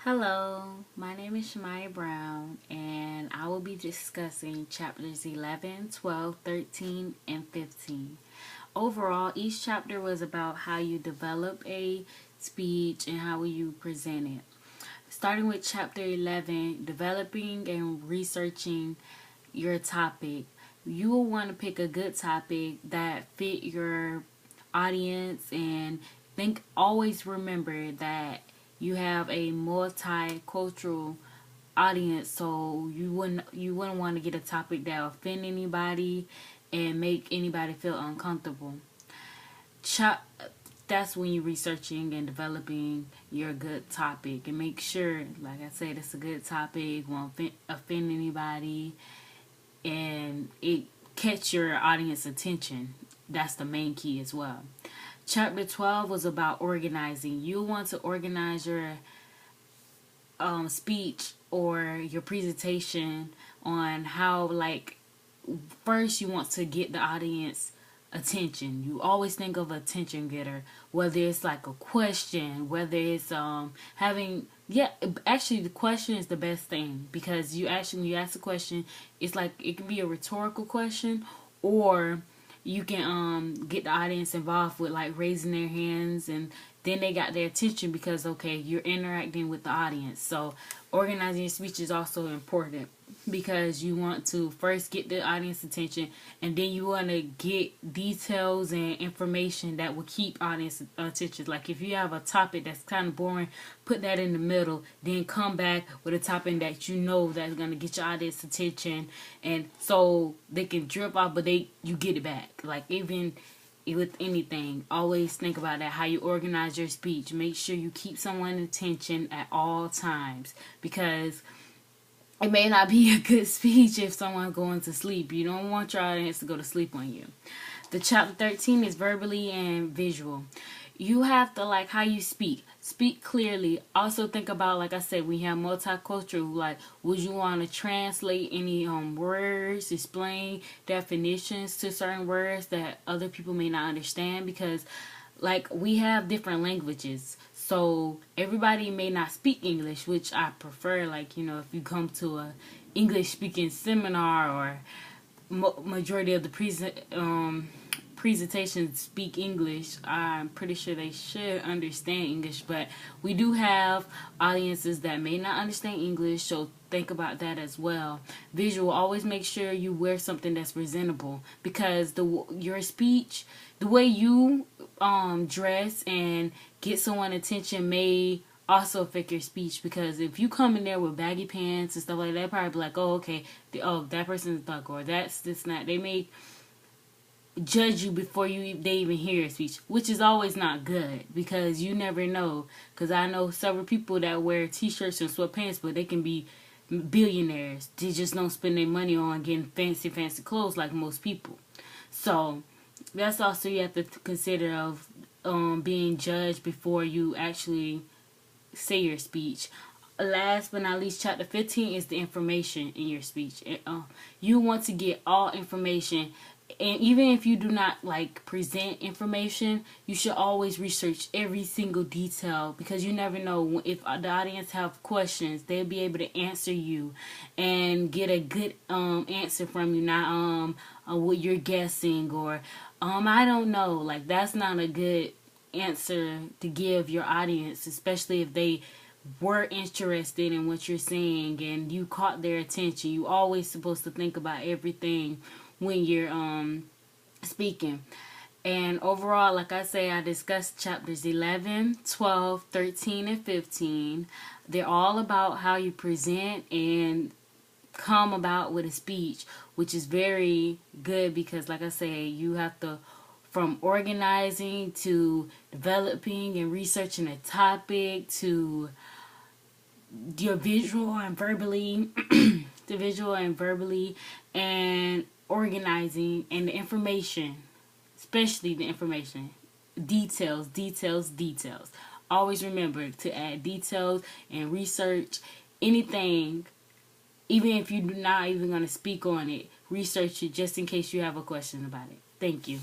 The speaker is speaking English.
Hello, my name is Shamaya Brown, and I will be discussing chapters 11, 12, 13, and 15. Overall, each chapter was about how you develop a speech and how you present it. Starting with chapter 11, developing and researching your topic. You will want to pick a good topic that fit your audience, and always remember that you have a multicultural audience, so you wouldn't want to get a topic that will offend anybody and make anybody feel uncomfortable. Ch- that's when you're researching and developing your good topic, and make sure, like I said, it's a good topic, won't offend anybody, and it catch your audience attention. That's the main key as well. Chapter 12 was about organizing. You want to organize your speech or your presentation on how, like, first you want to get the audience attention. You always think of attention getter, whether it's like a question, whether it's having, yeah, actually the question is the best thing, because you actually, when you ask a question, it's like it can be a rhetorical question, or you can get the audience involved with like raising their hands, and then they got their attention because, okay, you're interacting with the audience. So organizing your speech is also important, because you want to first get the audience attention, and then you want to get details and information that will keep audience attention. Like if you have a topic that's kind of boring, put that in the middle, then come back with a topic that you know that's going to get your audience attention, and so they can drip off, but you get it back. Like even with anything, always think about that, how you organize your speech. Make sure you keep someone's attention at all times, because it may not be a good speech if someone's going to sleep. You don't want your audience to go to sleep on you. The chapter 13 is verbally and visual. You have to, like, how you speak clearly. Also think about, like I said, we have multicultural, like, would you want to translate any words, explain definitions to certain words that other people may not understand, because like we have different languages, so everybody may not speak English, which I prefer. Like, if you come to a English speaking seminar, or majority of the presentations speak English, I'm pretty sure they should understand English. But we do have audiences that may not understand English, so think about that as well. Visual, always make sure you wear something that's presentable, because your speech, the way you dress and get someone attention may also affect your speech. Because if you come in there with baggy pants and stuff like that, probably be like, oh, okay, that person's a thug, or that's this not. They may judge you before they even hear your speech, which is always not good, because you never know. Because I know several people that wear t-shirts and sweatpants, but they can be billionaires. They just don't spend their money on getting fancy clothes like most people. So that's also, you have to consider of being judged before you actually say your speech. Last but not least, chapter 15 is the information in your speech. You want to get all information, and even if you do not like present information, you should always research every single detail, because you never know if the audience have questions. They'll be able to answer you and get a good answer from you, not what you're guessing, or I don't know. Like, that's not a good answer to give your audience, especially if they were interested in what you're saying and you caught their attention. You always supposed to think about everything when you're speaking. And overall, like I say, I discussed chapters 11, 12, 13, and 15. They're all about how you present and come about with a speech, which is very good, because like I say, you have to, from organizing to developing and researching a topic, to your visual and verbally the visual and verbally, and organizing, and the information, especially the information, details. Always remember to add details and research anything. Even if you're not even going to speak on it, research it just in case you have a question about it. Thank you.